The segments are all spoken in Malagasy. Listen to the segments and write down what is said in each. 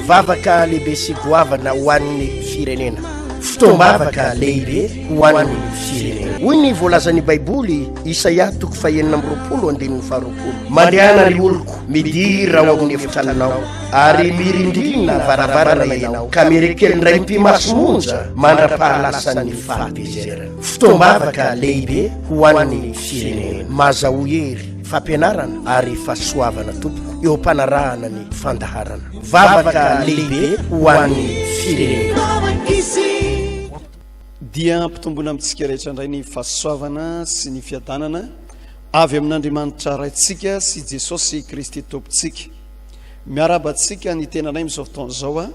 Vavaka lehibe sy goavana ho an'ny firenena. Fotoam-bavaka lehibe ho an'ny firenena. Hoy ny voalazan'ny Baiboly Isaia 9:20. Mandehana ny oloko midira ao amin'ny efitranonao ary mirindrina varavarana ianao ka mirekeliny ray mpimasomonja mandra-pahalasan'ny fahatezerana. Fotoam-bavaka lehibe ho an'ny firenena. Mazao hery fampianarana ary fahasoavana tompoko eo ampanarahana ny fandaharana. Vavaka lehibe ho an'ny firenena. Dia mpitombona amintsika rehetra indray ny fahasoavana sy ny fiadanana avy amin'Andriamanitra raintsika sy Jesosy Kristy tompontsika. Miarabantsika ny tenanay amin'izao fotoana izao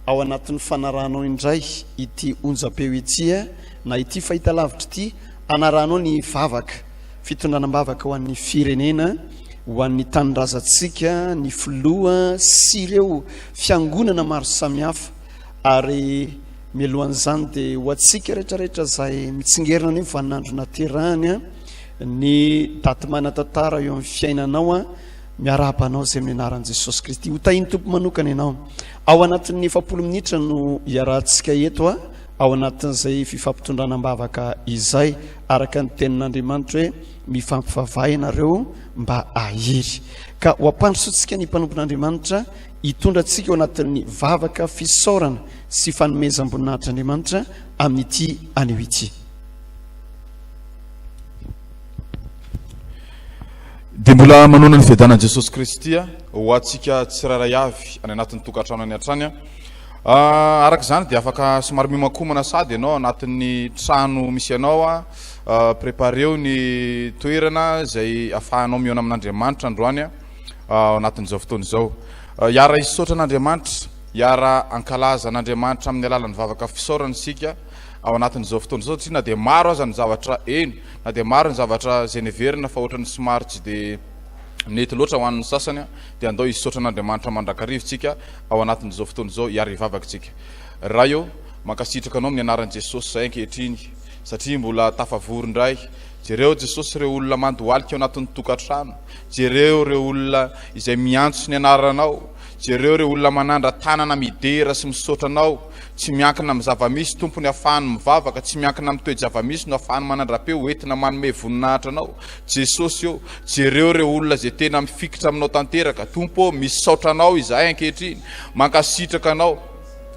ao anatin'ny fanaranao indray ity onjam-peo ity na ity fahitalavitra ity anaranao ny vavaka, fitondranam-bavaka ho an'ny firenena, ho an'ny tanindrazantsika, ny filoha sy ireo fiangonana maro samihafa. Ary mialohan'izany dia ho antsika rehetrarehetra izay mitsingerina ny vaninandro naterahany ny daty manan-tantara eo amin'ny fiainanao miarabanao izay amin'ny anaran'i Jesosy Kristy. Ho tahiny tompo manokana ianao ao anatin'ny 70 minitra no iarahantsika eto ao anatin'izay fifampitondranam-bavaka izay araka ny tenin'Andriamanitra hoe mifampivavaha ianareo mba ahiry. Ka ho ampandrosoantsika ny mpanompon'Andriamanitra hitondra antsika ao anatin'ny vavaka fisaorana sy fanomezam-boninahitran'Andriamanitra amin'ity anio ity. Dia mbola manona ny fiadanan'i Jesosy Kristy ho antsika tsirairay avy any anatin'ny tokantrano any an-trany. Araka izany dia afaka somary mimakomana sady ianao anatin'ny trano misy ianao prépareo ny toerana izay ahafahanao miona amin'Andriamanitra androany ao anatin'izao fotoana izao. Iara hisaotra an'Andriamanitra, iara ankalaza an'Andriamanitra amin'ny alalan'ny vavaka fisaorana isika ao anatin'izao fotoana izao, satria na dia maro aza ny zavatra eno, na dia maro ny zavatra izay neverina fa ohatrany somary tsy dia mety loatra ho an'ny sasany dia andao hisaotra an'Andriamanitra mandrakarivotsika ao anatin'izao fotoana izao iara hivavakantsika. Raha eo mankasitraka anao amin'ny anaran'i Jesosy izay ankehitriny satria mbola tafavory-ndray. Jereo Jesosy ireo olona mandohalika ao anatin'ny tokantrano, jereo ireo olona izay miantso ny anaranao, jereo ireo olona manandra tanana midera sy misaotra anao, tsy miankina amin'ny zava-misy tompony ahafahany mivavaka, tsy miankina amin'ny toe-java-misy no ahafahany manandra-peo entina manome voninahitra anao. Jesosy eo, jereo ireo olona izay tena mifikitra aminao tanteraka, tompo misaotra anao izahay ankehitriny, mankasitraka anao.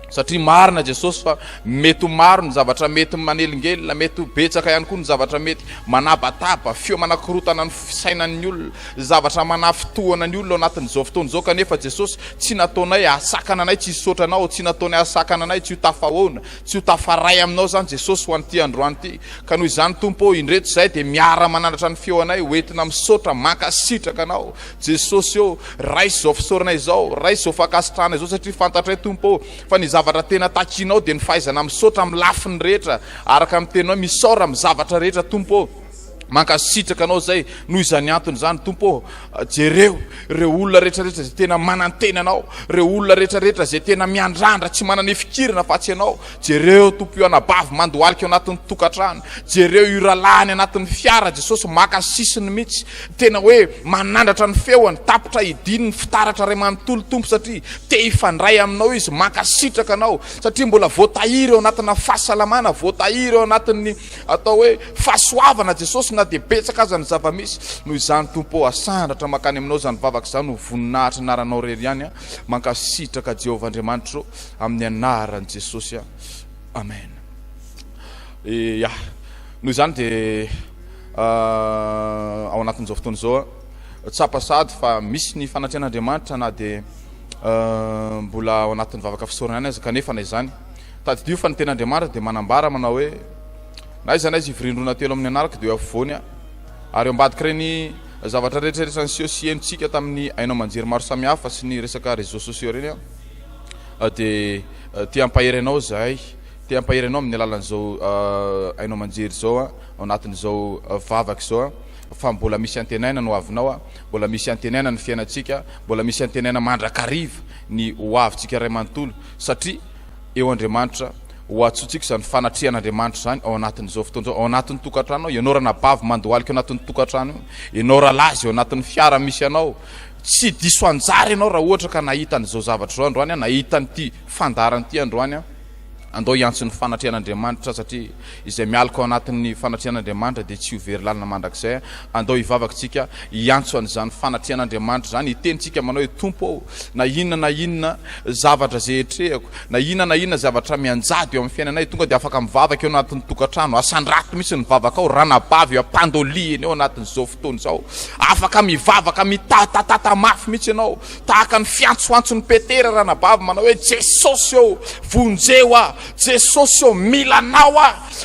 Satria marina Jesosy fa mety maro ny zavatra mety manelingelina, mety betsaka ihany koa ny zavatra mety manabataba, feo manakorotana ny fisainan'ny olona, zavatra manafitohana ny olona ao anatin'izao fotoana izao. Kanefa Jesosy tsy nataonay asakana anay tsy hisaotra anao, tsy nataonay asakana anay tsy ho tafahoana, tsy ho tafaray aminao zany Jesosy ho an'ity androany ity. Ka noho izany tompo indreto izay dia miara manandratra ny feo anay hoentina misaotra mankasitraka anao. Jesosy eo raisy izao fisaorana izao, raisy izao fankasitrahana izao, satria fantatray tompo fa ny zavatra tena takinao dia ny fahaizana misaotra amin'ny lafiny rehetra araka amin'ny teninao misaora amin'ny zavatra rehetra tompo mankasitraka anao zay. Noho izany antony zany tompo jereo ireo olona rehetrarehetra izay tena manantena anao, ireo olona rehetrarehetra izay tena miandrandra tsy manana fikirana afa-tsy anao, jereo tompo io anabavy mandohalika ao anatin'ny tokantrano, jereo io ralahany anatin'ny fiara Jesosy makasisiny mihitsy, tena hoe manandratra ny feoany, tapitra idiny ny fitaratra ray manontolo tompo satria te hifandray aminao izy, mankasitraka anao satria mbola voatahiry ao anatina fahasalamana, voatahiry ao anatin'ny atao hoe fahasoavana Jesosy na dia betsaka aza ny zava-misy. Noho izany tompo asandratra makany aminao zany vavaka izany ho voninahitra anaranao rery ihany mankasitraka Jehovah Andriamanitra amin'ny anaran'i Jesosy. Amen. Ya, noho izany dia ao anatin'izao fotoana izao tsapasady fa misy ny fanatrehan'Andriamanitra na dia mbola ao anatin'ny vavaka fisaorana ihany aza. Kanefa na izany tadidio fa ny ten'Andriamanitra dia manambara manao hoe na izy anay ivirindrona telo amin'ny anaraka dia avoany ary ambadika ireny zavatra rehetrarehetra niseho sy henontsika tamin'ny ainao manjery maro samihafa sy ny resaka réseaux sociaux reny dia te hampahery anao zahay, te hampahery anao amin'ny alalan'izao ainao manjery zao ao anatin'izao vavaka izao fa mbola misy antenaina no avinao, mbola misy antenaina ny fiainantsika, mbola misy antenaina mandrakariva ny hoavintsika ray manontolo satria eo Andriamanitra ho atsotsika izany fanatrihan'Andriamanitra zany ao anatin'izao fotoana ao anatin'ny tokantrano, ianao ranabavy mandohalika ao anatin'ny tokantrano, ianao ralazy ao anatin'ny fiara misy anao, tsy diso anjary ianao raha ohatra ka nahita an'izao zavatra zao androany nahita nyity fandaran'ity androany andao iantso ny fanatrian'Andriamanitra satria izay mialaka ao anatin'ny fanatrian'Andriamanitra dia tsy ho very lalina mandrakizay andao hivavakantsika iantso an'izany fanatrian'Andriamanitra zany itenitsika manao hoe tompo na inona zavatra zay etrehako na inona zavatra mianjady eo amin'ny fiainanay tonga dia afaka mivavaka eo anatin'ny tokantrano asandrato misy ny vavaka ao ranabavy ampandoli eny eo anatin'izao fotoana izao afaka mivavaka mitatatata mafy mihitsy ianao tahaka ny fiantsoantsony petera ranabavy manao hoe Jesosy eo vonjeo Jesosy eo milanao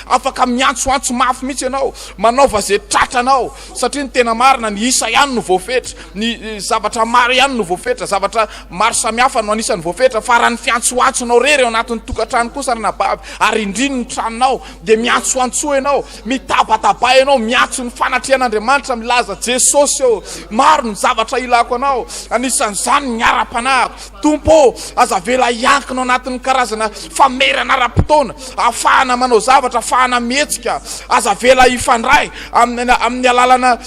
afaka miantsoantso mafy mihitsy ianao manaova zay tratranao satria ny tena marina ny isa ihany no voafetra ny zavatra maro ihany no voafetra zavatra maro samihafa no anisan'ny voafetra fa raha ny fiantsoantsonao rery eo anatin'ny tokantrano kosa ranabavy ary indriny ny tranonao dia miantsoantso ianao mitabataba ianao miantso ny fanatrian'Andriamanitra milaza Jesosy eo maro ny zavatra ilako anao anisan'izany ny ara-panahiko tompo aza vela iankinao anatin'ny karazana famerana ara-potoana ahafahana manao zavatra ahafahana mihetsika aza vela ifandray amin'ny alalana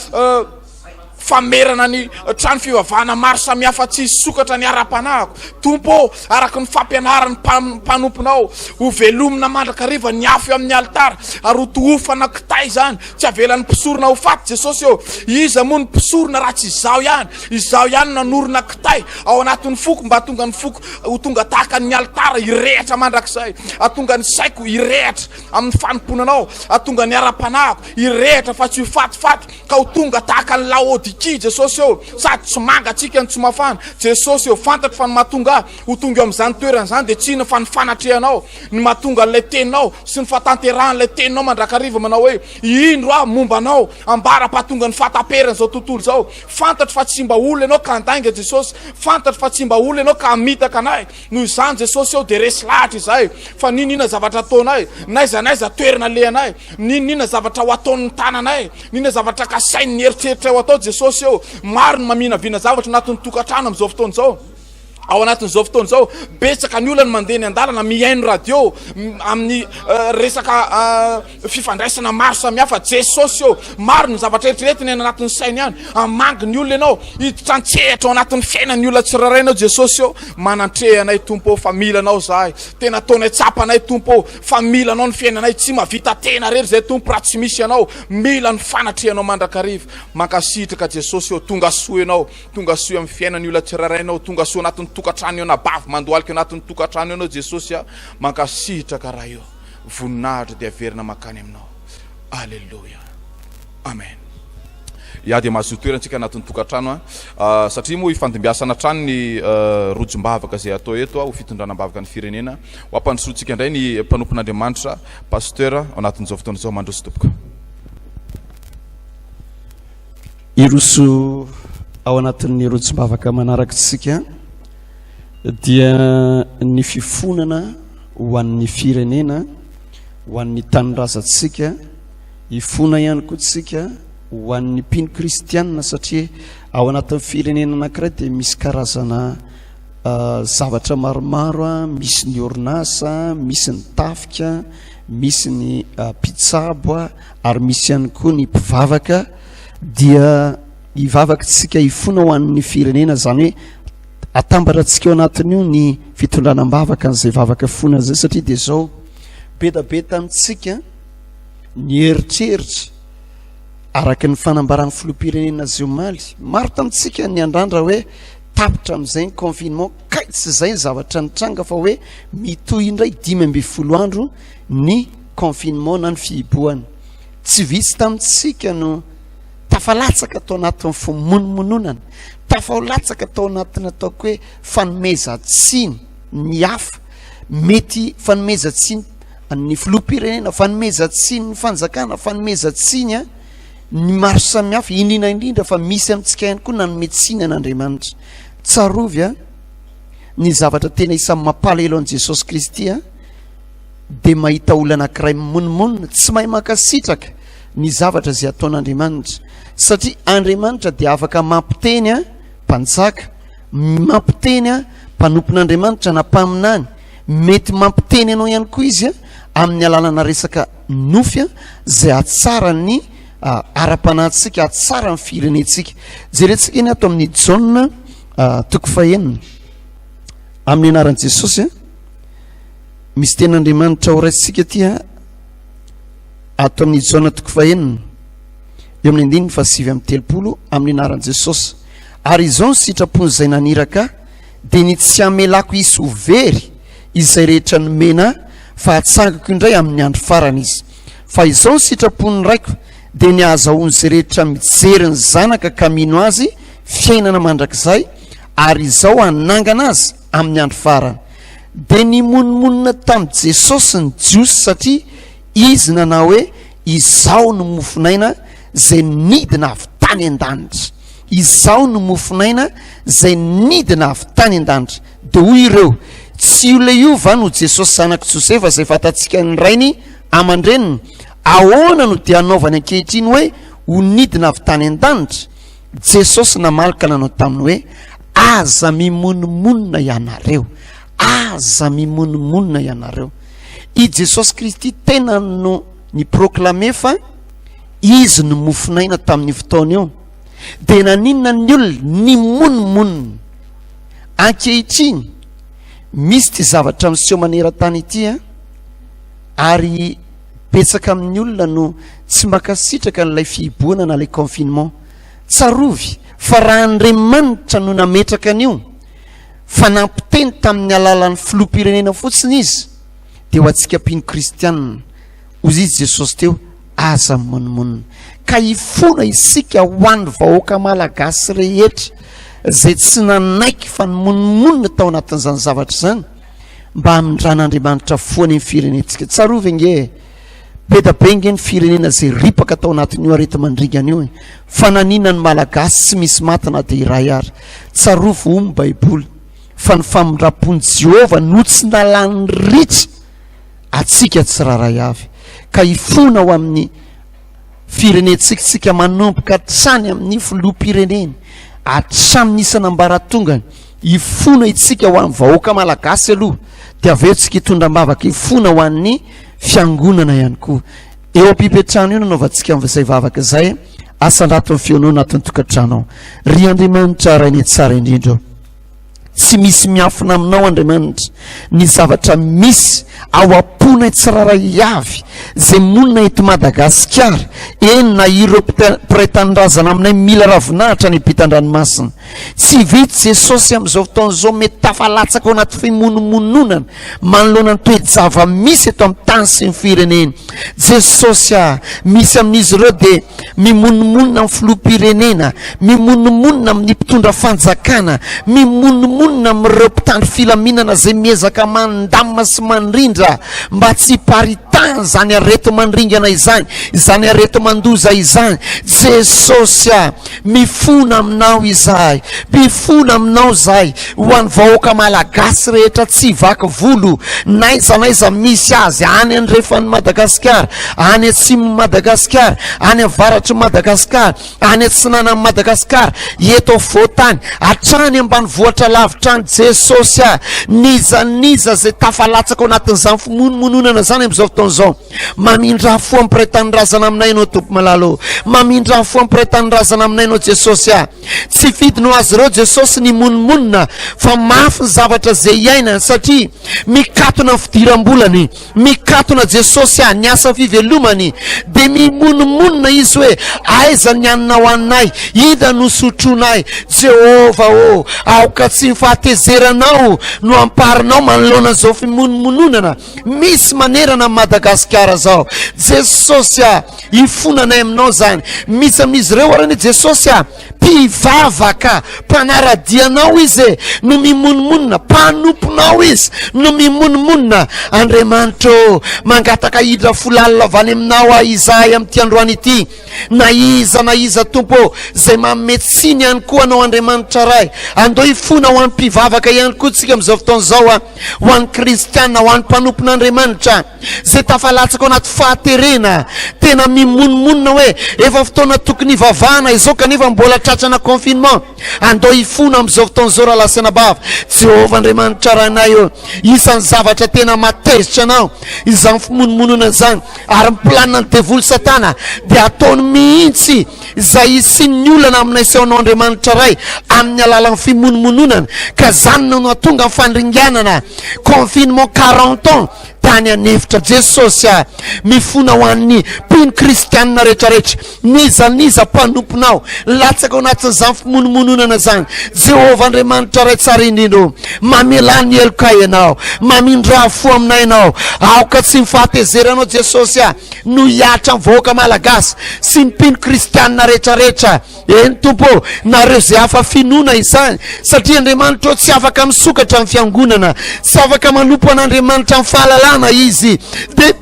famerana ny trano fivavahana maro samihafa tsy sokatra ny ara-panahiko tompo araka ny fampianarany mpanomponao ho velomina mandrakariva ny afo eo amin'ny altara ary ho tohofana kitay zany tsy avela ny mpisorona ho faty Jesosy eo iza moa ny mpisorona raha tsy izaho ihany nanorona kitay ao anatin'ny foko mba hatonga ny foko ho tonga tahaka ny altara irehatra mandrakizay atonga ny saiko irehatra amin'ny fanomponanao atonga ny ara-panahiko irehatra fa tsy ho fatifaty ka ho tonga tahaka ny laody Jesosy eo sady tsy mangatsika ny tsy mafana Jesosy eo fantatro fa ny mahatonga ho tonga eo amin'izany toerana zany dia tsy ny fa ny fanatrehanao ny mahatonga an'ilay teninao sy ny fahatanteran'ilay teninao mandrakariva manao hoe indro mombanao ambara-pahatonga ny fahataperana zao tontolo zao fantatro fa tsy mba olo ianao ka andainga Jesosy fantatro fa tsy mba olo ianao ka amitaka anay noho izany Jesosy eo dia resy lahatra izahay fa ninona zavatra ataonay naiza toerana lehanay ninona zavatra ho ataon'ny tananay ninona zavatra kasainy ny eritreritra ho atao Jesosy eo maro ny maminavina zavatra anatin'ny tokantrano amin'izao fotoana izao ao anatin'izao fotoana izao betsaka ny olona mandeha ny andalana mihaino radio amin'ny resaka fifandraisana maro samihafa Jesosy eo maro ny zavatra eritreretiny anatin'ny sainy ihany amangy ny olona ianao hitrantsehatra ao anatin'ny fiainan'ny olona tsirarainao Jesosy eo manantrehanay tompo fa milanao zahay tena ataonay tsapanay tompo fa milanao ny fiainanay tsy mavita tena rery zay tompo raha tsy misy ianao mila ny fanatrehanao mandrakariva mankasitraka Jesosy eo tonga soa ianao tonga soa amin'ny fiainan'ny olona tsirarainao tonga soa anatin'ny tokantrano eo nabavy mandoalika eo anatin'ny tokantrano ianao Jesosy mankasitraka raha eo voninahitra dia averina makany aminao alleluia amen ia dia mahazo toerantsika anatin'ny tokantrano satria moa ifandimbiasana trano ny rojombavaka zay atao eto ho fitondranam-bavaka ny firenena ho ampandrosoantsika indray ny mpanompon'Andriamanitra pasteur ao anatin'izao fotoana izao mandroso topoka iroso ao anatin'ny rojombavaka manarakitsika dia ny fifonana ho an'ny firenena ho an'ny tanindrazantsika ifona ihany koa tsika ho an'ny mpino kristianina satria ao anatin'ny firenena anankiray dia misy karazana zavatra maromaro misy ny orinasa misy ny tafika misy ny mpitsabo ary misy ihany koa ny mpivavaka dia hivavakatsika ifona ho an'ny firenena zany hoe atambaratsika eo anatin'io ny fitondranam-bavaka n'izay vavaka fona zay satria dia zao be tamitsika ny eritreritra araka ny fanambarany filoham-pirenena ziomaly maro tamitsika ny andrandra hoe tapitra amin'izay ny confinement kaitsy zay ny zavatra nitranga fa hoe mitohy indray 10 andro ny confinement na ny fihibohany tsy vitsy tamitsika no tafalatsaka atao anatin'ny fimonomononana tafalatsaka atao anatin'ny ataoko hoe fanomezantsiny ny hafa mety fanomezantsiny ny filoham-pirenena fanomezantsiny ny fanjakana fanomezantsiny ny maro samihafa indrindra fa misy amintsika ihany koa nanometsiny an'Andriamanitra tsarovy ny zavatra tena isan'ny mampalahelo an' Jesosy Kristy dia mahita olona anankiray mimonomonona tsy mahay mankasitraka ny zavatra zay ataon'Andriamanitra satria Andriamanitra dia afaka mampiteny mpanjaka mampiteny mpanompon'Andriamanitra na mpaminany mety mampiteny ianao ihany koa izy amin'ny alalana resaka nofy zay atsara ny ara-panahintsika atsara ny firenentsika jerentsika eny ato amin'ny Jaona toko fahenina amin'ny anaran'i Jesosy misy ten'Andriamanitra ho raisitsika tia ato amin'ny Jaona toko fahenina eo amin'ny 9:7-30 amin'ny anaran'i Jesosy. Ary izao ny sitrapony izay naniraka dia ny tsy hamelako isy ho very izay rehetra nomena fa hatsangako indray amin'ny andro farany izy. Fa izao ny sitrapony raiko dia ny ahazahoany izay rehetra mijery ny zanaka ka mino azy fiainana mandrakizay, ary izao hanangana azy amin'ny andro farany. Dia ny monomonina tamin'i Jesosy ny jiosy satria izy nanao hoe izao no mofinaina zay nidina avy tany an-danitra. Izao no mofinaina zay nidina avy tany an-danitra. Dia hoy ireo, tsy io le io va no Jesosy zanak'i Josefa zay fantatsika ny rainy aman-dreniny? Ahoana no dia anaovany ankehitriny hoe ho nidina avy tany an-danitra? Jesosy namalaka nanao taminy hoe aza mimonomonina ianareo, aza mimonomonina ianareo. I Jesosy Kristy tena no ny proklame fa izy no mofinaina tamin'ny fotoana io. Dia naninona ny olona ny monomonina ankehitriny misy ty zavatra miseho maneran-tany ity ary betsaka amin'ny olona no tsy makasitraka n'ilay fihiboana na ilay confinement. Tsarovy fa raha Andriamanitra no nametraka an'io fa nampiteny tamin'ny alalan'ny filoham-pirenena fotsiny izy, dia ho antsika mpino kristianina ozy izy Jesosy teo aza mimonomonina. Ka ifona isika ho an'ny vahoaka malagasy rehetra zay tsy nanaiky fa nymonomonina tao anatin'izany zavatra zany mba hamindran'Andriamanitra foany amin'ny firenentsika. Tsarovy nge be da be nge ny firenena zay ripaka tao anatin'io arety mandringana io fa nanina ny malagasy tsy misy matana dia iray ary. Tsarovy ho ny baiboly fa ny famindram-pony Jehova no tsy nalany ritra atsika tsiraray avy. Ka ifona ho amin'ny firenentsika manomboka hatrany amin'ny filoham-pirenena hatramin'ny isan'ambaratongany, ifona itsika ho amin'ny vahoaka malagasy aloha, dia avy eo tsika hitondram-bavaka ifona ho an'ny fiangonana ihany koa. Eo ampipetrano io nanaovantsika amin'izay vavaka izay asandrato ny feonao anatin'ny tokantrano. Ry Andriamanitra rainy tsara indrindra, tsy misy miafina aminao Andriamanitra ny zavatra misy ao am-pona tsiraray avy zay monina eto Madagascar. Eny na ireo mpiray-tanindrazana aminay mila ravinahitra ny ampitan-dranomasina. Tsy vitsy Jesosy amin'izao fotoan'izao mety tafalatsaka ao anaty fimonomononana manoloana ny toe-java misy eto amin'ny tany sy ny firenena. Jesosy misy amin'izy ireo dia mimonomonina amin'ny filoham-pirenena, mimonomonina amin'ny mpitondra fanjakana, mimonomonina amin'ireo mpitandro filaminana zay miezaka mandamina sy mandrindra mba tsy paritany zany areto mandringana izany, izany areto mandoza izany. Jesosy mifona aminao izahay, mifona aminao zahay ho an'ny vahoaka malagasy rehetra tsy vaky volo naiza naiza misy azy any andrefany Madagasikara, any atsimo Madagasikara, any avaratry Madagasikara, any atsinana Madagasikara, eto voatany hatrany ambany vohatra lavitra any. Jesosy niza zay tafalatsaka ao anatin'izany fimonomononana zany amin'izao fotoan'izao, mamindra fo ampiray tanindrazana aminay anao tompo malalo, mamindra fo ampiray tanindrazana aminay anao Jesosy. Tsy fidinao azy ireo Jesosy ny monomonina fa mafy ny zavatra zay iainany satria mikatona ny fidiram-bolany, mikatona Jesosy ny asa fivelomany, dia mimonomonina izy hoe aiza ny anina ho anay, ida no sotronay. Jehova aoka tsy mifahatezeranao no amparinao manoloana zao fimonomononana misy manerana Madagasikara zao. Jesosy ifonanay aminao zany. Misy amin'izy ireo arany Jesosy mpivavaka, mpanaradianao izy no mimonomonina, mpanomponao izy no mimonomonina. Andriamanitra mangataka hidra folalina avany aminao izahay amin'ity androany ity. Na iza tompo zay mametsiny ihany koa anao Andriamanitra ray, andao ifona ho an'ny mpivavaka ihany koa tsika amin'izao fotoan'izao, ho an'ny kristianina, ho an'ny mpanompon'Andriamanitra zay tafalatsaka ao anaty fahaterena, tena mimonomonina hoe efa fotoana tokony hivavahana izao kanefa mbola tratrana confinement andao ifona am'izao fotoan'izao raha lasana bava Jehovah Andriamanitra ranay eo isan'ny zavatra tena matezitra anao izany fimonomonona zany ary miplanina ny devoly satana dia ataony mihitsy izay isiany olana aminay seonao Andriamanitra ray amin'ny alalan'ny fimonomononana ka zany no natonga fandringanana confinement 40 ans tany anefitra Jesosy mifona ho an'ny mpino kristianina rehetrarehetra niza mpanomponao latsaka ao anatin'izany fimonomononana zany Jehovah Andriamanitra ray tsara indrindra mamelany heloka ianao mamindra fo aminay ianao aoka tsy mifahatezeranao Jesosy no hiatra amin'ny vahoaka malagasy sy mpino kristianina rehetrarehetra eny tompo nareo zay hafa finona izany satria Andriamanitra tsy afaka misokatra amin'ny fiangonana tsy afaka manompo an'Andriamanitra amin'ny fahalalana izy de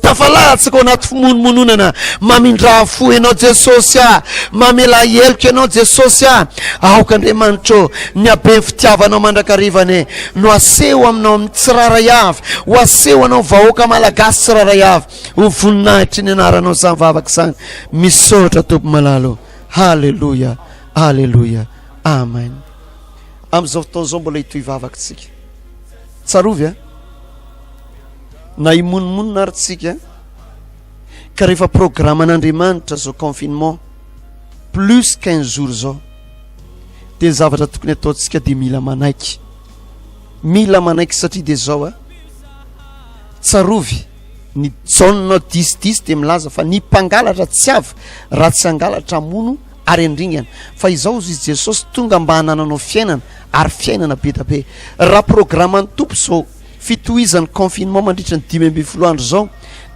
tafalatsaka ao anaty fimonomononana mamindra fo ianao Jesosy mamela heloka ianao Jesosy aoka Andriamanitra ny habe fitiavanao mandrakarivany no aseho aminao amin'ny tsiraray avy ho aseho anao vahoaka malagasy tsiraray avy ho voninahitra ny anaranao zany vavaka zany misaotra tompo malalo halleluja halleluja amen am'izao fotoan'izao mbola hitoy vavakantsika tsarovy na imonomonina ary tsika ka rehefa programme an'Andriamanitra zao confinement plus 15 jours zao de zavatra tokony ataontsika de mila manaiky satria de zao tsarovy ny jaune 10 de milaza fa ny mpangalatra tsy avy raha tsy angalatra mono ary andringana fa izao izy Jesosy tonga mba hanananao fiainana ary fiainana be da be raha programme ny tompo zao fitohizany confinement mandritra ny 10 andro zao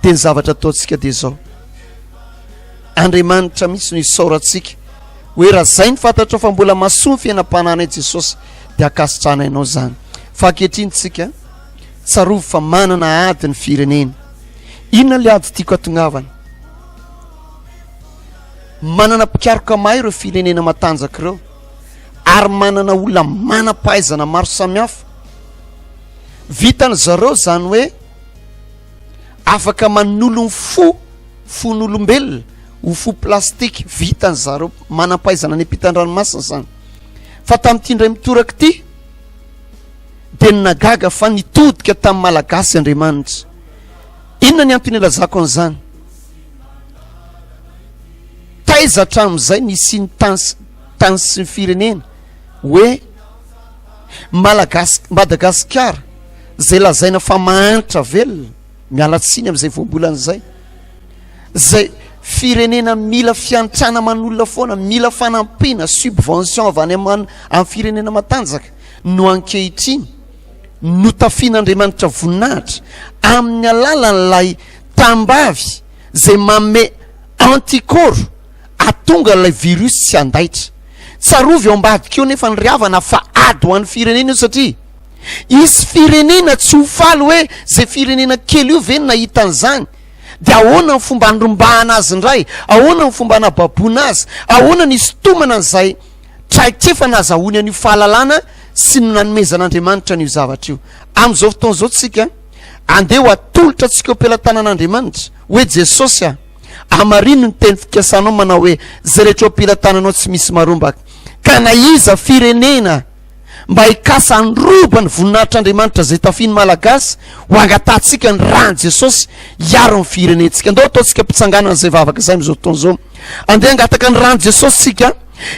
de ny zavatra ataontsika de zao Andriamanitra misy no isaorantsika hoe raha zay ny fantatrao fa mbola masoa ny fiainam-pananay Jesosy de akasitranainao zany fa ankehitriny tsika tsarovy fa manana ady ny firenena inona le ady tiako atongavana manana mpikaroka mahay ireo firenena matanjaka ireo ary manana olona manam-pahaizana maro samihafa vitany zareo zany hoe afaka manolony fon'olombelona ho fo plastika vitany zareo manam-pahaizana ny ampitan-dranomasina zany fa tamin'ity ndray mitoraka ity de nagaga fa nitodika tamin'ny malagasy Andriamanitra inona ny antony ilazako an'izany taizatra amin'izay nisy ny tany sy ny firenena hoe Madagascar zay lazaina fa mahantra velona mialatsiny am'izay voambolan'izay zay firenena mila fiantrana man'olona foana mila fanampiana subvention avy any amin'ny firenena matanjaka no ankehitriny no tafian'Andriamanitra voninahitra amin'ny alalan'ilay tambavy zay mame antikoro atonga ilay virus tsy andaitra tsarovy ao ambadika eo nefa nyriavana fa ady ho an'ny firenena io satria izy firenena tsy ho faly hoe zay firenena kely io ve nahitan'izany de ahoana ny fomba andrombahana azy ndray ahoana ny fomba anababoana azy ahoana ny sitomana an'izay traikefa nazahoany an'io fahalalana sy no nanomezan'Andriamanitra n'io zavatra io am'izao fotoan'izao tsika andeha ho atolotra tsika opelantanan'Andriamanitra hoe Jesosy amarino ny teny fikasanao manao hoe zay rehetra opelantananao tsy misy marombaka ka na iza firenena mba hikasa androba ny voninahitr'Andriamanitra zay tafiny malagasy ho angatantsika ny rany Jesosy hiaro ny firenentsika andao ataontsika mpitsanganana zay vavaka zay am'izao fotoan'izao andeha angataka ny rany Jesosy tsika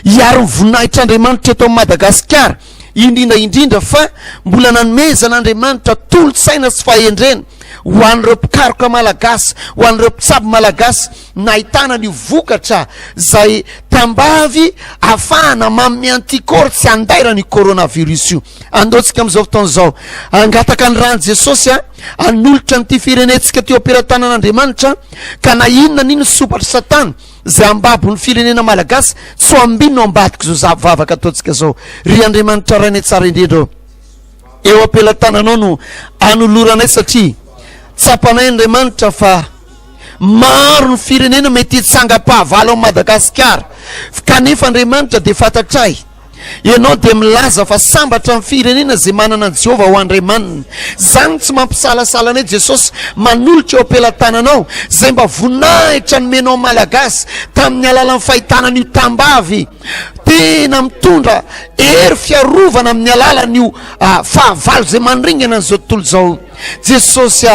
hiaro ny voninahitr'Andriamanitra eto Madagascar indrindra fa mbola nanomezan'Andriamanitra tolo-tsaina sy fahendrena ho an'ireo mpikaroka malagasy ho an'ireo mpitsabo malagasy nahitana ny vokatra zay tambavy afahana mamy antikoro tsy andaira ny coronavirus io andaotsika am'izao fotoan'izao angataka ny rany Jesosy anolotra nyty firenentsika ty operantanan'Andriamanitra ka na inona nino sopatra satana zay ambabo ny firenena malagasy tsy ho ambino ambadika zao zavavaka ataontsika zao ry Andriamanitra rainay tsara indrindra eo ampelantananao no anoloranay satria tsapanay Andriamanitra fa maro ny firenena mety hitsangam-pahavalo ao Madagascar kanefa Andriamanitra de fantatray ianao dia milaza fa sambatra amin'ny firenena zay manana Jehova ho Andriamanina. Zany tsy mampisalasalana Jesosy manolotra eo ampelantananao zay mba voninahitra nomenao malagasy tamin'ny alalan'ny fahitanan'io tambavy. Tena mitondra hery fiarovana amin'ny alalan'io fahavalo zay manringana an'izao tontolo izao. Jesosy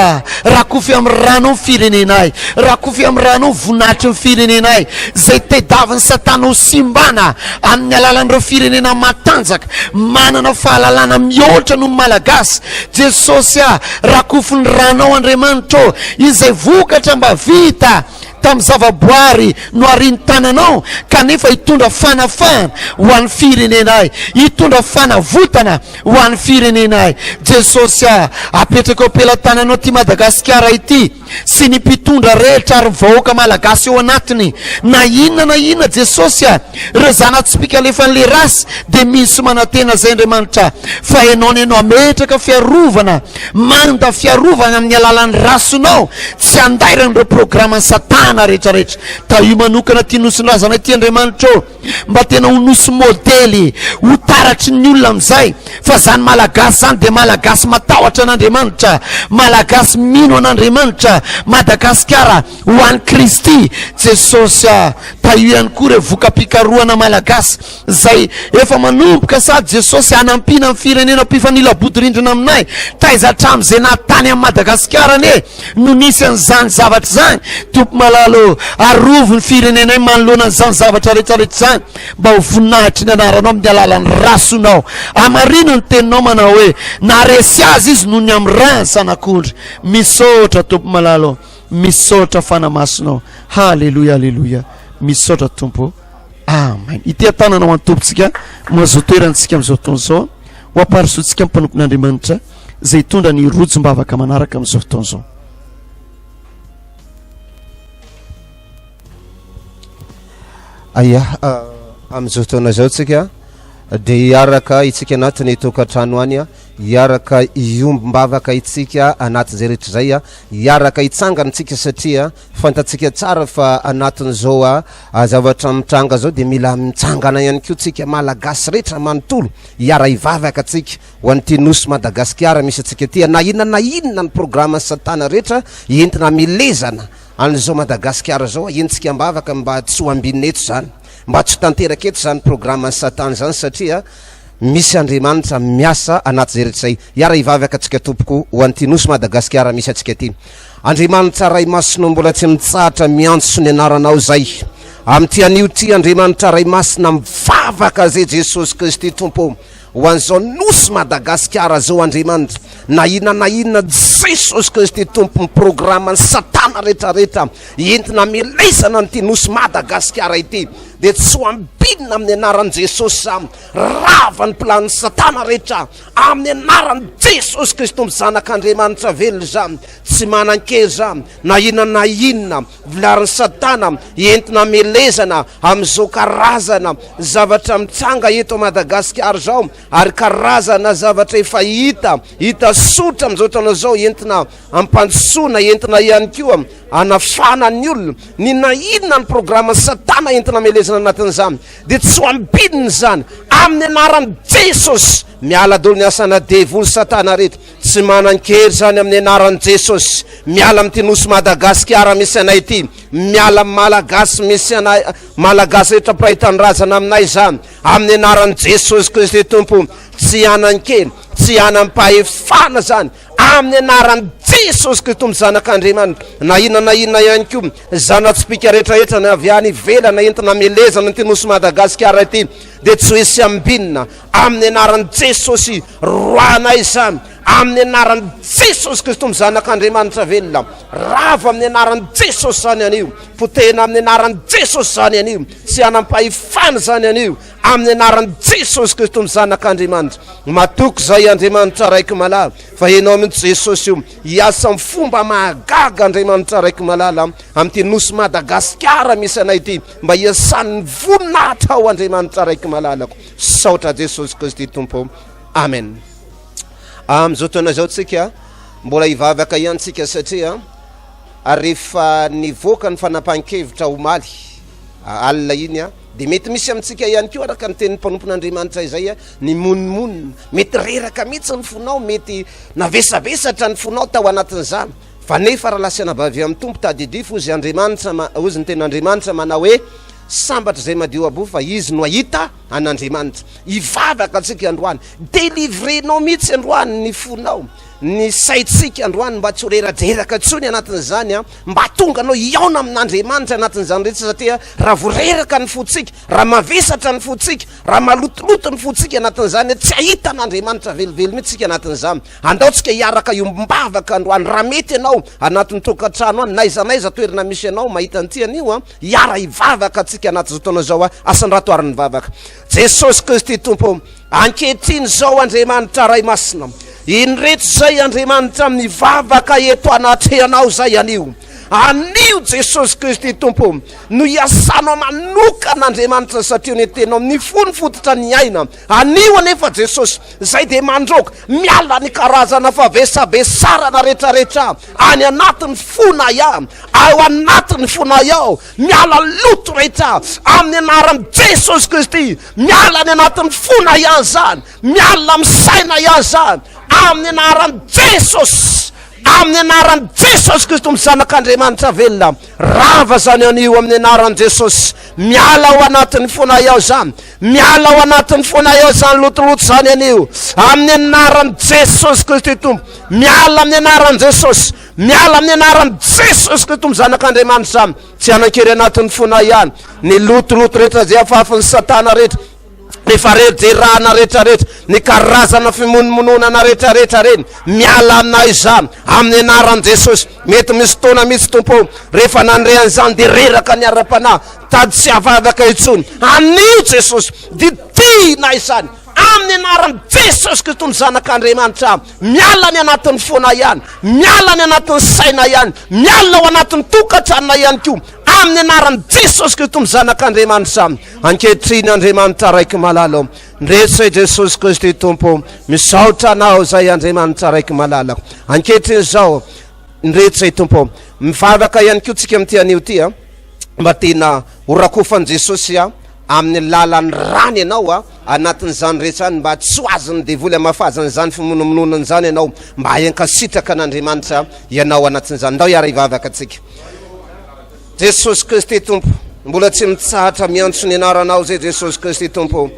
raha kofy amin'ny ranao firenenay, raha kofy amin'ny ranao voninahitra ny firenenay zay tediavin'ny Satana ho simbana amin'ny alalan'ireo firenena matanjaka manana fahalalana mihoatra noho malagasy. Jesosy raha kofy ny ranao Andriamanitra izay vokatra mba vita tamin'ny zavaboary no ariny tananao kanefa hitondra fanafana ho an'ny firenenay, hitondra fanavotana ho an'ny firenenay. Jesosy apetraka eo ampelantananao ty Madagasikara ity sy ny mpitondra rehetra ary vahoaka malagasy eo anatiny. Na inona Jesosy ireo zanatsipika alefa n'le rasy dia misy manantena zay Andriamanitra fa ianao ny ametraka fiarovana, manda fiarovana amin'ny alalan'ny rasonao, tsy andairan'ireo programan'ny Satana rehetrarehetra. Ta io manokana ty nosonrazana ty Andriamanitra mba tena ho nosy modely ho taratry ny olona amin'izay fa zany malagasy zany dia malagasy matahotra an'Andriamanitra, malagasy mino an'Andriamanitra, Madagasikara ho an'ny Kristy. Jesosy ta io ihany koa re voka-pikarohana malagasy zay efa manomboka sady Jesosy anampina amin'ny firenena mpifanila bodirindrina aminay taiza hatramin'izay natany amin'ny Madagasikara ane no nisy an'izany zavatra zany. Tompo malalo arovo ny firenenay manoloana an'izany zavatra rehetrarehetra zany mba ho voninahitry ny anaranao amin'ny alalan'ny rasonao. Amarina ny teninao manao hoe naresy azy izy noho ny amin'ny rany sanak'ondry. Misaotra Tompo malalo, misaotra fanamasonao. Halleluja, halleluja. Misaotra Tompo. Amen. Ity tananao antompontsika mahazo toerantsika amin'izao fotoana izao ho amparisotsika mpanompon'Andriamanitra zay hitondra ny rojo-mbavaka manaraka amin'izao fotoana izao. Aya amin'izao fotoana izao tsika dia hiaraka itsika anatin'ny tokantrano any hiaraka iombom-bavaka itsika anatin'izay rehetra zay hiaraka hitsanganitsika satria fantatsika tsara fa anatin'izao zavatra mitranga zao dia mila mitsangana ihany koa tsika malagasy rehetra manontolo hiara hivavaka tsika ho an'ity nosy Madagasikara misy atsika ty na inona ny programan'ny Satana rehetra entina milezana an'izao Madagasikara zao entsika mbavaka mba tsy ho ambinina eto zany, mba tsy tanteraka eto zany programan'ny Satana zany satria misy Andriamanitra miasa anaty zay rehetra zay. Hiara hivavaka atsika tompoko ho an'ity nosy Madagasikara misy atsika ty. Andriamanitra ray masina mbola tsy mitsahatra miantso ny anaranao zay amin'ty anio ty Andriamanitra ray masina mivavaka zay Jesosy Kristy Tompo ho an'izao nosy Madagasikara zao Andriamanitra na inona Jesosy Kristy Tompo ny programan'ny Satana rehetrarehetra entina milesana n'ity nosy Madagasikara ity dia tsy ho ambinina amin'ny anaran'i Jesosy rava ny plan'ny Satana rehetra amin'ny anaran'i Jesosy Kristy zanak'Andriamanitra velona zany tsy manan-keza na inona vilarin'ny Satana entina milezana amin'izao karazana zavatra mitsanga eto Madagasikara zao ary karazana zavatra efa hita sotra amin'izao taona zao entina ampandrosoana entina ihany koa anafana ny olona na inona ny programan'ny Satana entina milezana anatin'izany dia tsy ho ambinina zany amin'ny anaran'i Jesosy. Miala dolo ny asana devoly Satana rehetra tsy manan-kery zany amin'ny anaran'i Jesosy. Miala amin'ity nosy Madagasikara misy anay ity, miala malagasy misy anay malagasy rehetra mpahitandrazana aminay zany amin'ny anaran'i Jesosy Kristy Tompo. Tsy hanan-kery, tsy hanam-pahefana zany amin'ny anaran'i Jesosy Kristy zanak'Andriamanitra. Na inona ihany koa zanatsipika rehetrarehetra na avy any ivelana entina milezana n'ity nosy Madagasikara ity dia tsy hoe sy ambinina amin'ny anaran'i Jesosy roanay zany amin'ny anaran'i Jesosy Kristy zanak'Andriamanitra velona. Rava amin'ny anaran'i Jesosy zany anio, potehina amin'ny anaran'i Jesosy zany anio, tsy hanam-pahefana zany anio amin'ny anaran'i Jesosy Kristy zanak'Andriamanitra. Matoky zay Andriamanitra raiky malala fa ianao mihitsy Jesosy io hiasa amin'ny fomba mahagaga Andriamanitra raiky malala amin'ity nosy Madagasikara misy anay ity mba hiasan'ny voninahitra ao Andriamanitra raiky malalako. Saotra Jesosy Kristy Tompo. Amen. Amin'izao taona zao tsika mbola hivavaka ihany tsika satria rehefa nivoaka ny fanapahan-kevitra omaly alina iny de mety misy amintsika ihany koa araka ny tenin'ny mpanompon'andriamanitra izay ny monimonina mety reraka mihitsy ny fonao mety navesavesatra ny fonao tao anatin'izany fa nefa raha lasianabavy amin'ny tompo tadidifo ozy andriamanitra ozy ny ten'andriamanitra manao hoe sambatra zay madio abo fa izy no ahita an'andriamanitra ivavaka atsika androany delivrenao mihitsy androany ny fonao ny saitsika androany mba tsy horeradraraka tsony anatin'izany mba tonga anao iaona amin'andriamanitra anatin'izany rehetra satria raha voreraka ny fotsika raha mavesatra ny fotsika raha malotoloto ny fotsika anatin'izany tsy ahita an'andriamanitra velively mihitsika anatin'izany andaotsika hiaraka iombavaka androany raha mety ianao anatin'ny tokantrano any naizanaiza toerana misy ianao mahita an'tian'io hiara hivavaka atsika anaty zao taona zao asandratoariny vavaka Jesosy Kristy tompo ankehitriny zao andriamanitra ray masina inrehetra zay andriamanitra amin'ny vavaka eto anatrehanao zay anio anio Jesosy Kristy tompo no iasanao manokan'andriamanitra satria ny tenao ny fony fototra ny aina anio anefa Jesosy zay de mandroka miala ny karazana favesabesarana rehetrarehetra any anatin'ny fona ia ao anatin'ny fona iao miala loto rehetra amin'ny anaran'i Jesosy Kristy miala ny anatin'ny fona ia zany miala misaina ia zany amin'ny anaran'i Jesosy amin'ny anaran'i Jesosy Kristy mizanak'andriamanitra velona rava zany anio amin'ny anaran'i Jesosy miala ao anatin'ny fona iao zany miala ao anatin'ny fona iao zany lotoloto zany anio amin'ny anaran'i Jesosy Kristy tompo miala amin'ny anaran'i Jesosy miala amin'ny anaran'i Jesosy Kristy mizanak'andriamanitra tsy anakery anatin'ny fona ihany ny lotoloto rehetra zay afafan'ny satana rehetra ny farejerahana rehetrarehetra ny karazana fimononmononana rehetrarehetra reny miala aminay zany amin'ny anaran'i Jesosy mety misy tona mitsy tompo rehefa nandrean'izany de reraka ny ara-panahy tady tsy avavaka itsony anio Jesosy ditinay zany amin'ny anaran'i Jesosy Kristy ny zanak'andriamanitra miala ny anatin'ny fona ihany miala ny anatin'ny saina ihany miala ao anatin'ny tokantranona ihany koa amin'ny anaran'i Jesosy Kristy ny zanak'andriamanitra ankehitriny andriamanitra raiky malala ndrehetra Jesosy Kristy tompo misaotra anao zay andriamanitra raiky malala ankehitriny zao ndrehetra tompo mivavaka ihany koa tsika amin'ty anio ty mba tena horakofan Jesosy amin'ny lalan'ny rany ianao anatin'izany rehetra any mba tsy ho azony devoly amafazany zany fimonomononany zany ianao mba hankasitraka an'andriamanitra ianao anatin'izany ndao hiara hivavaka atsika Jesosy Kristy tompo mbola tsy mitsahatra miantso ny anaranao zay Jesosy Kristy tompo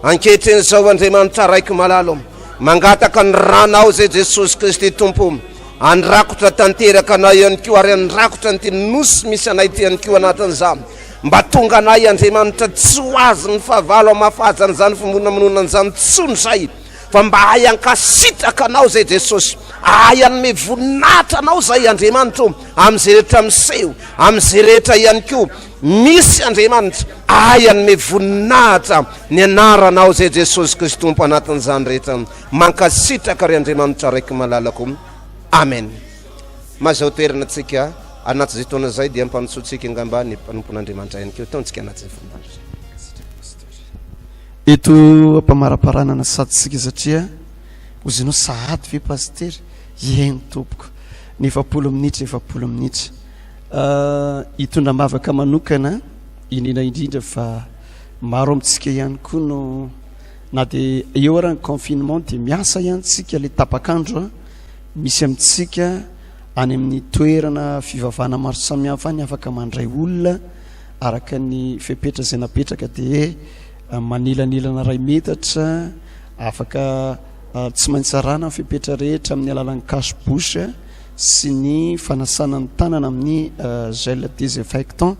ankehitriny zao andriamanitra raiky malalo mangataka ny ranao zay Jesosy Kristy tompo andrakotra tanteraka anao ihany koa ary andrakotra ny nosy misy anay ty ihany koa anatin'izany mba tonga anay andriamanitra tsy ho azy ny fahavalo amafazany zany fimonamononany zany tsony zay fa mba hay ankasitraka anao zay Jesosy hay anome voninahitra anao zay andriamanitra am'izay rehetra miseho am'izay rehetra ihany koa misy andriamanitra hay anome voninahitra ny anaranao zay Jesosy Kristy tompo anatin'izany rehetra mankasitraka ry andriamanitra raiky malalako amen mazao toerana tsika anaty zay taona zay dia ampanosotsika ngamba ny mpanompon'andriamanitra ihany keo taontsika anaty zay fomba eto ampamaraparanana saditsika satria ozy anao sahady ve pastery eny tompoko ny 20 minitra 20 minitra hitondra mavaka manokana indrindra indrindra fa maro amintsika ihany koa no na de eo ara ny confinement de miasa ihany tsika le tapakandro misy amintsika any amin'ny toerana fivavahana maro samihafa ny afaka mandray olona araka ny fepetra zay napetraka de manilanilana ray metatra afaka tsy maintsy rana fepetra rehetra amin'ny alalan'ny cache-bouche sy ny fanasana ny tanana amin'ny gel désinfectant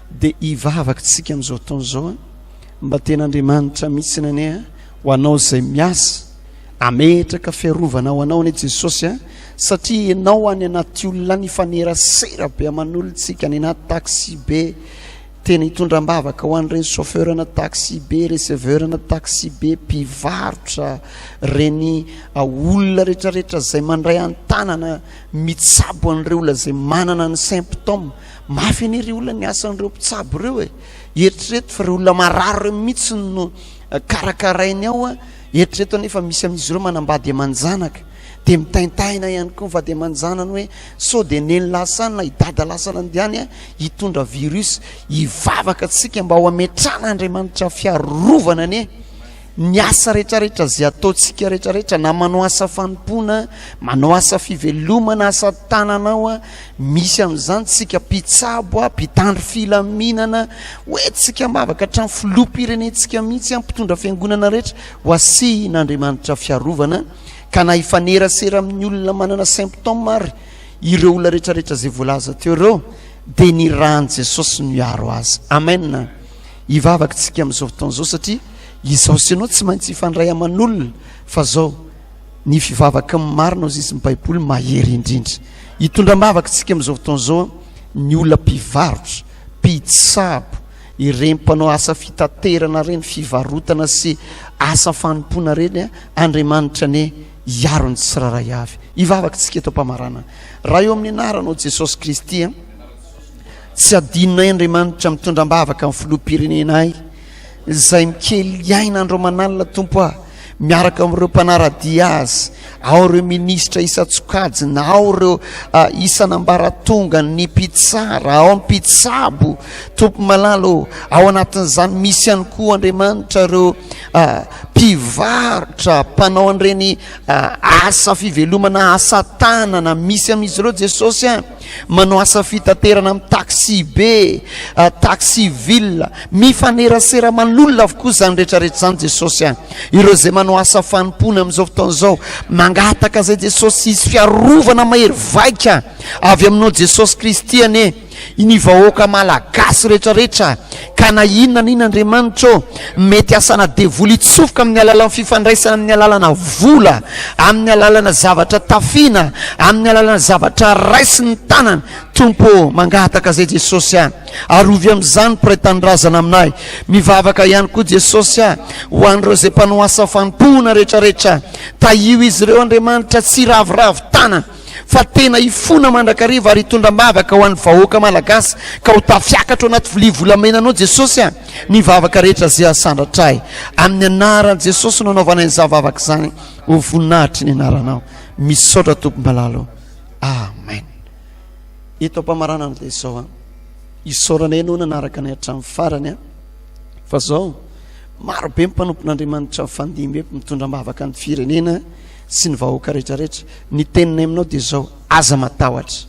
de ivavaka tsika amin'izao taona zao mba ten'andriamanitra mihitsy nane ho anao zay miasa ametraka fiarovana ho anao ane Jesosy satria ianao any anaty olona ny fanerasera be aman'olontsika any anaty taxi be tena hitondram-bavaka ho an'ireny chauffeur na taxi be receveur na taxi be mpivarotra reny olona rehetrarehetra zay mandray an-tanana mitsabo an'ireo olona zay manana ny symptôme mafy aniry olona ny asan'ireo mpitsabo reo eritrereto fa reo olona mararo reo mihitsy no karakarainy ao eritrereto anefa misy amin'izy ireo manambady amanjanaka dia mitaintaina ihany koa fa dia manjanany hoe so dia neny lasana hidada lasana andiany hitondra virus hivavaka antsika mba ho ametrana Andriamanitra fiarovana anie ny asa rehetrarehetra zay ataontsika rehetrarehetra na manao asa fanompoana manao asa fivelomana asa tananao misy amin'izany tsika mpitsabo mpitandro filaminana hoe tsika mavaka hatrany filoham-pirenentsika mihitsy mpitondra fiangonana rehetra ho asian'Andriamanitra fiarovana ka na hifanerasera amin'ny olona manana symptôme ary ireo olona rehetrarehetra zay voalaza teo ireo dia ny rahan' Jesosy no hiaro azy. Amen. Hivavaka tsika amin'izao fotoan'izao satria izao sy anao tsy maintsy hifandray aman'olona fa zao ny fivavaka marina ao izy ny baiboly mahery indrindra. Hitondra-bavaka tsika amin'izao fotoan'izao ny olona mpivarotra mpitsabo ireny mpanao asa fitaterana reny fivarotana sy asa fanompoana reny Andriamanitra ne hiaro ny tsiraray avy. Hivavaka tsika eto mpamarana raha eo amin'ny anaranao Jesosy Kristy tsy adinonay Andriamanitra mitondra-bavaka amin'ny filoham-pirenenay zay mikely iaina andro manalina tompo miaraka amin'ireo mpanaradia azy ao ireo ministra isa-tsokajina ao ireo isanambaratonga ny mpitsara ao ny mpitsabo tompo malalo ao anatin'izany misy ihany koa Andriamanitra ireo mpivarotra mpanao an'ireny asa fivelomana asa tanana misy amin'izy ireo Jesosy manao asa fitaterana amin'ny taxi be taxi ville mifanerasera man'olona avokoa zany rehetrarehetra zany Jesosy ireo zay manao asa fanompoana amin'izao fotoan'izao mangataka zay Jesosy izy fiarovana mahery vaika avy aminao Jesosy Kristy anie ny vahoaka malagasy rehetrarehetra ka na inona n'iny Andriamanitra mety asana devoly itsofoka amin'ny alalana fifandraisana amin'ny alalana vola amin'ny alalana zavatra tafina amin'ny alalana zavatra raisiny tanana tompo mangataka zay Jesosy arovy amin'izany mpiray-tanindrazana aminay mivavaka ihany koa Jesosy ho an'ireo zay mpanao asa fanompoana rehetrarehetra taio izy ireo Andriamanitra tsy ravoravo tanana fa tena ifona mandrakariva ary hitondra-bavaka ho an'ny vahoaka malagasy ka ho tafiakatra ao anaty vilia volamenanao Jesosy ny vavaka rehetra zay asandratray amin'ny anaran'i Jesosy no anaovana izany vavaka zany ho voninahitry ny anaranao misaotra tompo-malalo. Amen. Eto mpamarana an'ilay izao isaoranay no nanaraka nay hatramin'ny farany fa zao maro be mpanompon'Andriamanitra mifandimby mitondra-bavaka ny firenena sy ny vahoaka rehetrarehetra ny teninay aminao dia zao aza matahotra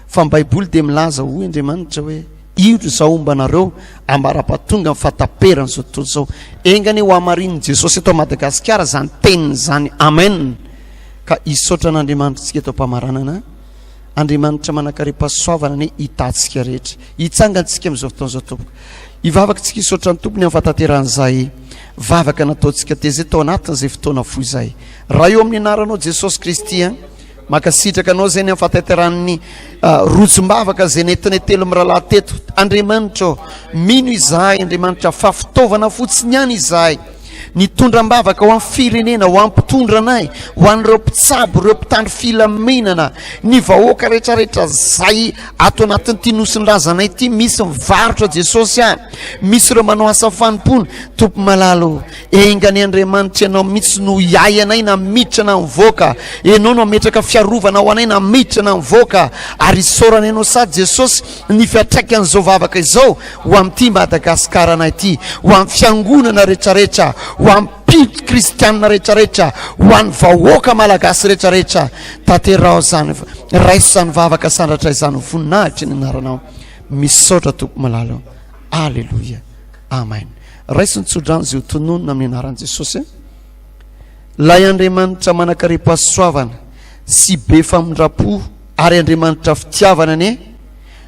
fa ny baiboly dia milaza hoy Andriamanitra hoe io zao ombanareo ambara-patonga ny fataperana zao tontolo zao engany ho amarin'ny Jesosy eto Madagascar zany teniny zany. Amen. Ka isaotra n'Andriamanitra tsika eto mpamaranana Andriamanitra manakaripasoavana ny hitantsika rehetra hitsangantsika amin'izao fotoan'izao tompoko hivavaka tsika isaotra ny tompony amin'ny fatateran'izay vavaka nataontsika tezay tao anatin'izay fotoana foy zay raha eo amin'ny anaranao Jesosy Kristy makasitraka anao zay ny amin'ny fatateran'ny rotsum-bavaka zay nentinay telo mirahalahy teto Andriamanitra mino izahay Andriamanitra fa fitaovana fotsiny ihany izahay ny tondram-bavaka ho amin'ny firenena ho amin'ny mpitondra anay ho an'ireo mpitsabo ireo mpitandro filaminana ny vahoaka rehetrarehetra zay ato anatin'ity nosin-drazanay ity misy mivarotra Jesosy misy ireo manao asa fanompoana tompo malalo engany Andriamanitra ianao mihitsy no iay anay na miditra na mivoaka ianao no ametraka fiarovana ho anay na miditra na mivoaka ary isaorana ianao sady Jesosy ny fiatraika an'izao vavaka izao ho amin'ity Madagascar anay ity ho amin'ny fiangonana rehetrarehetra ho amin'ny mpitro kristianina rehetrarehetra ho an'ny vahoaka malagasy rehetrarehetra tanterao zany raisany vavaka sandratray zany voninahitry ny anaranao misaotra tompo malalo. Alleluia. Amen. Raisiny tsodrano zay ho tononona amin'ny anaran'i Jesosy lay Andriamanitra manakaripasoavana sy be famindrapo ary Andriamanitra fitiavana anie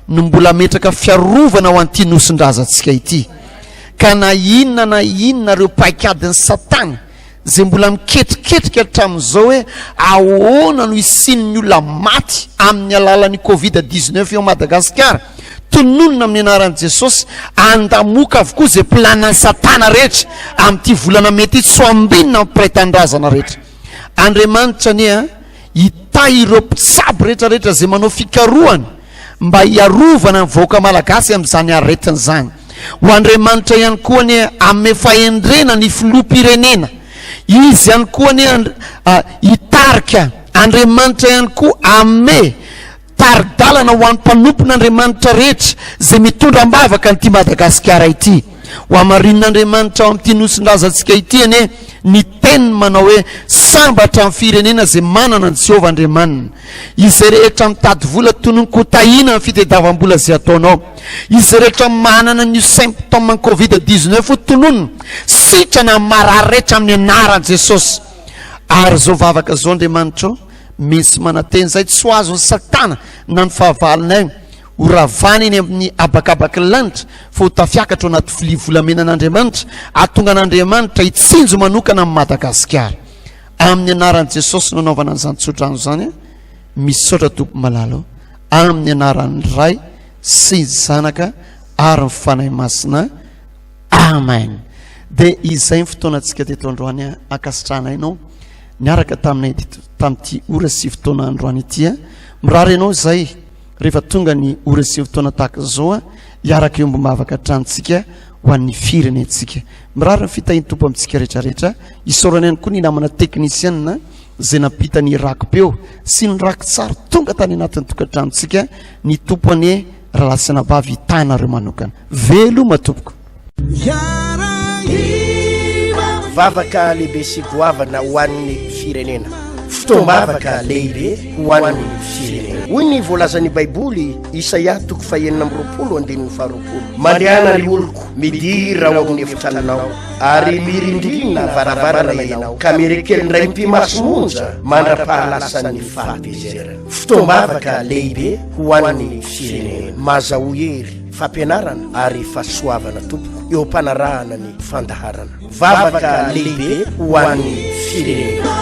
no mbola metraka fiarovana ho an'ity nosin-drazantsika ity ka na inona reo paikadin'ny Satana zay mbola miketriketrika hatramin'izao hoe ahoana no isinin'ny olona maty amin'ny alalan'ny Covid-19 eo Madagascar tononona amin'ny anaran'i Jesosy andamoka avokoa zay planan'ny Satana rehetra amin'ity volana mety soambinina mpiray-tandrazana rehetra Andriamanitra anie hitay ireo mpitsabo rehetrarehetra zay manao fikarohana mba hiarovana ny vahoaka malagasy amin'izany aretiny zany ho Andriamanitra ihany koa ny amin'ny fahendrena ny filoham-pirenena izy ihany koa ny hitarika Andriamanitra ihany koa ame taridalana ho an'ny mpanompon'Andriamanitra rehetra zay mitondra ambavaka n'ity Madagasikara ity. Ho amarin'Andriamanitra ao amin'ity nosin-drazantsika ity ane ny teniny manao hoe sambatra amin'ny firenena zay manana ny Jehovah Andriamanina. Izay rehetra mitady vola tononkotahiana amin'ny fitadiavam-bola zay ataonao. Izay rehetra manana ny symptôme Covid-19 ho tononona sitrana marary rehetra amin'ny anaran'i Jesosy. Ary zao vavaka zao Andriamanitra misy manateny zay tsy ho azon'ny Satana na ny fahavalonay ho ravaniny amin'ny abakabaka lanitra fa ho tafiakatra anaty vilia volamenan'Andriamanitra atonga an'Andriamanitra hitsinjo manokana amin'ny Madagasikara. Amin'ny anaran'i Jesosy no anaovana an'izany tsodrano zany misaotra tompo malalo amin'ny anaran'ny Ray sy Zanaka ary ny fanahy masina. Amen. Dia izay ny fotoanantsika teto androany ankasitrahana ianao niaraka taminay tamin'ity ora sy fotoana androany ity mirary ianao zay rehefa tonga ny ora sy fotoana tahaka zao hiaraka eo mba mavaka trantsika ho an'ny firenentsika. Mirary ny fitahin'ny tompo amintsika rehetrarehetra. Isaorana ihany koa ny namana teknisianina zay nampita ny rakopeo sy ny rako tsara tonga tany anatin'ny tokantranontsika ny tompo any rahalasana bavy hitanareo manokana. Veloma tompoko. Vavaka lehibe sy goavana ho an'ny firenena, fotoam-bavaka lehibe ho an'ny firenena. Hoy ny voalazan'ny Baiboly Isaia 9:20. Mandehana ny oloko midira ao amin'ny efitranonao ary mirindrina varavarana ianao ka mirekeliny ray mpimasomonja mandra-pahalasan'ny fahatezerana. Fotoam-bavaka lehibe ho an'ny firenena. Mazao hery fampianarana ary fahasoavana tompoko eo ampanarahana ny fandaharana. Vavaka lehibe ho an'ny firenena.